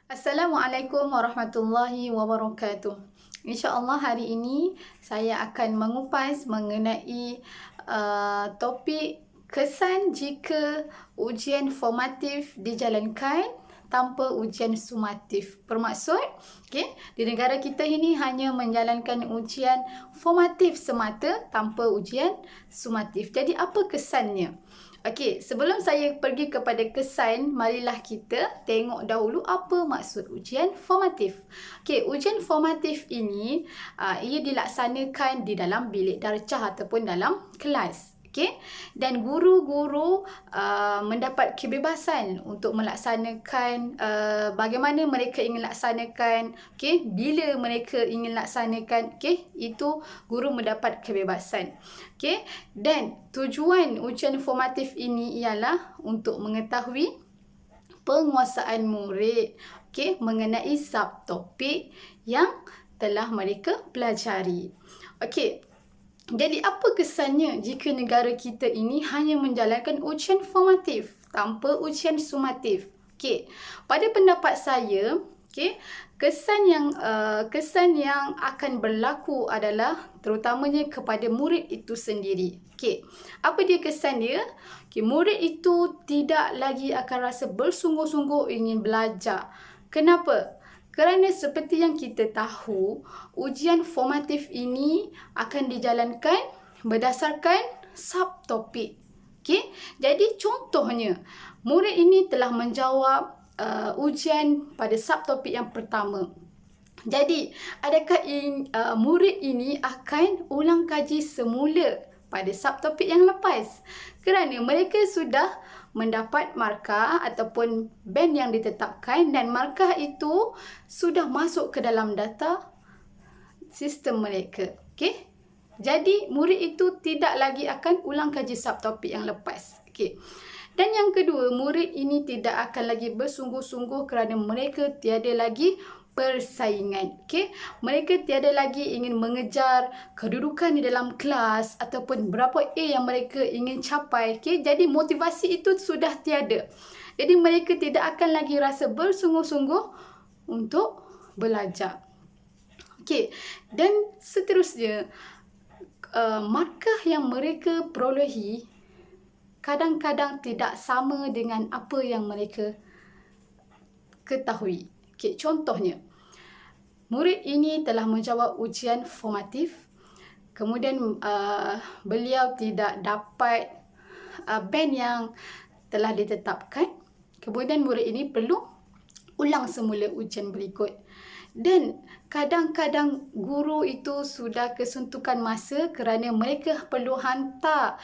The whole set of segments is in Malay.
Assalamualaikum warahmatullahi wabarakatuh. InsyaAllah hari ini saya akan mengupas mengenai topik kesan jika ujian formatif dijalankan tanpa ujian sumatif. Bermaksud, di negara kita ini hanya menjalankan ujian formatif semata tanpa ujian sumatif. Jadi apa kesannya? Okey, sebelum saya pergi kepada kesan, marilah kita tengok dahulu apa maksud ujian formatif. Okey, ujian formatif ini ia dilaksanakan di dalam bilik darjah ataupun dalam kelas. Okey, dan guru-guru mendapat kebebasan untuk melaksanakan bagaimana mereka ingin laksanakan, okey, bila mereka ingin laksanakan, okey, itu guru mendapat kebebasan. Okey, dan tujuan ujian formatif ini ialah untuk mengetahui penguasaan murid, okey, mengenai subtopik yang telah mereka pelajari. Okey, jadi apa kesannya jika negara kita ini hanya menjalankan ujian formatif tanpa ujian sumatif? Okey, pada pendapat saya, okey, kesan yang akan berlaku adalah terutamanya kepada murid itu sendiri. Okey, apa dia kesan dia? Okey, murid itu tidak lagi akan rasa bersungguh-sungguh ingin belajar. Kenapa? Kerana seperti yang kita tahu, ujian formatif ini akan dijalankan berdasarkan subtopik. Okey, jadi contohnya, murid ini telah menjawab ujian pada subtopik yang pertama. Jadi, adakah murid ini akan ulang kaji semula pada subtopik yang lepas? Kerana mereka sudah mendapat markah ataupun band yang ditetapkan dan markah itu sudah masuk ke dalam data sistem mereka. Okey? Jadi, murid itu tidak lagi akan ulang kaji subtopik yang lepas. Okey. Dan yang kedua, murid ini tidak akan lagi bersungguh-sungguh kerana mereka tiada lagi persaingan. Okey, mereka tiada lagi ingin mengejar kedudukan di dalam kelas ataupun berapa A yang mereka ingin capai. Okey, jadi motivasi itu sudah tiada. Jadi mereka tidak akan lagi rasa bersungguh-sungguh untuk belajar. Okey, dan seterusnya, markah yang mereka perolehi kadang-kadang tidak sama dengan apa yang mereka ketahui. Okey, contohnya, murid ini telah menjawab ujian formatif, kemudian beliau tidak dapat band yang telah ditetapkan, kemudian murid ini perlu ulang semula ujian berikut. Dan kadang-kadang guru itu sudah kesuntukan masa kerana mereka perlu hantar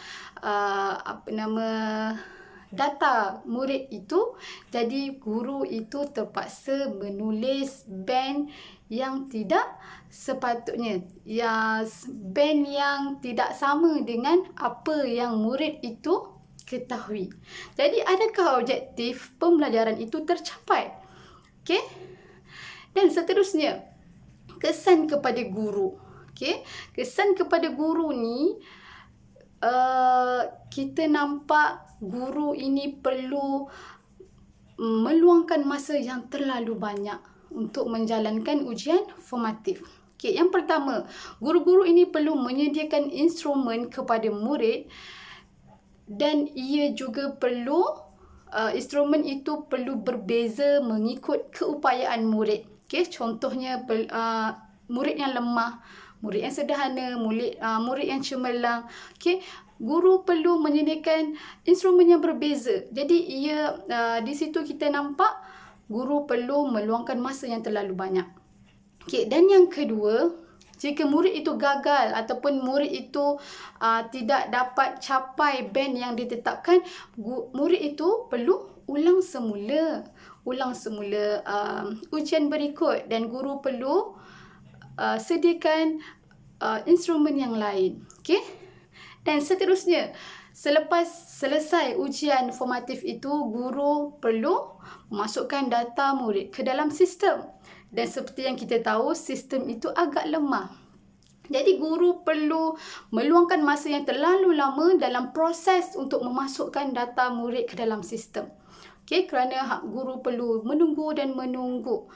data murid itu. Jadi guru itu terpaksa menulis band yang tidak sepatutnya, ya, band yang tidak sama dengan apa yang murid itu ketahui. Jadi adakah objektif pembelajaran itu tercapai? Okey? Dan seterusnya, kesan kepada guru. Okey, kesan kepada guru ni kita nampak guru ini perlu meluangkan masa yang terlalu banyak untuk menjalankan ujian formatif. Okey, yang pertama, guru-guru ini perlu menyediakan instrumen kepada murid dan ia juga perlu instrumen itu perlu berbeza mengikut keupayaan murid. Okey, contohnya murid yang lemah, murid yang sederhana, murid yang cemerlang. Okey, guru perlu menyediakan instrumen yang berbeza. Jadi ia di situ kita nampak guru perlu meluangkan masa yang terlalu banyak. Okey, dan yang kedua, jika murid itu gagal ataupun murid itu tidak dapat capai band yang ditetapkan, murid itu perlu ulang semula ujian berikut dan guru perlu sediakan instrumen yang lain. Okey? Dan seterusnya, selepas selesai ujian formatif itu, guru perlu memasukkan data murid ke dalam sistem. Dan seperti yang kita tahu, sistem itu agak lemah. Jadi guru perlu meluangkan masa yang terlalu lama dalam proses untuk memasukkan data murid ke dalam sistem. Okey, kerana guru perlu menunggu dan menunggu.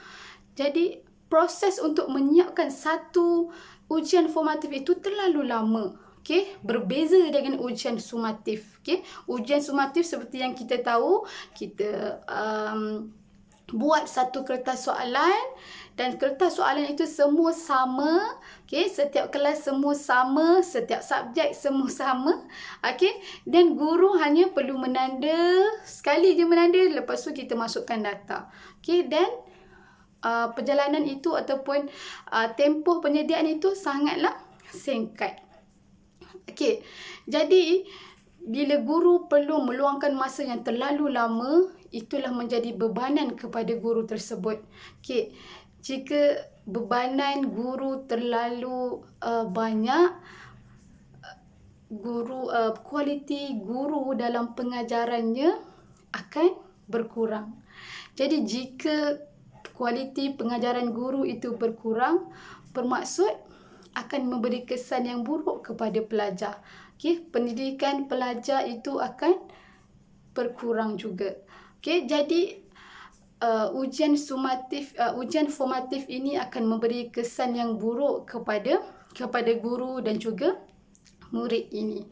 Jadi proses untuk menyiapkan satu ujian formatif itu terlalu lama. Okey, berbeza dengan ujian sumatif. Okey, ujian sumatif seperti yang kita tahu, kita buat satu kertas soalan dan kertas soalan itu semua sama. Okey, setiap kelas semua sama, setiap subjek semua sama. Okey, dan guru hanya perlu menanda, sekali je menanda, lepas tu kita masukkan data. Okey, dan perjalanan itu ataupun tempoh penyediaan itu sangatlah singkat. Okey, jadi bila guru perlu meluangkan masa yang terlalu lama, itulah menjadi bebanan kepada guru tersebut. Okey, jika bebanan guru terlalu banyak, kualiti guru dalam pengajarannya akan berkurang. Jadi jika kualiti pengajaran guru itu berkurang, bermaksud akan memberi kesan yang buruk kepada pelajar. Okey, pendidikan pelajar itu akan berkurang juga. Okey, jadi ujian formatif ini akan memberi kesan yang buruk kepada guru dan juga murid ini.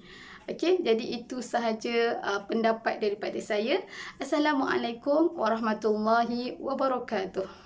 Okey, jadi itu sahaja pendapat daripada saya. Assalamualaikum warahmatullahi wabarakatuh.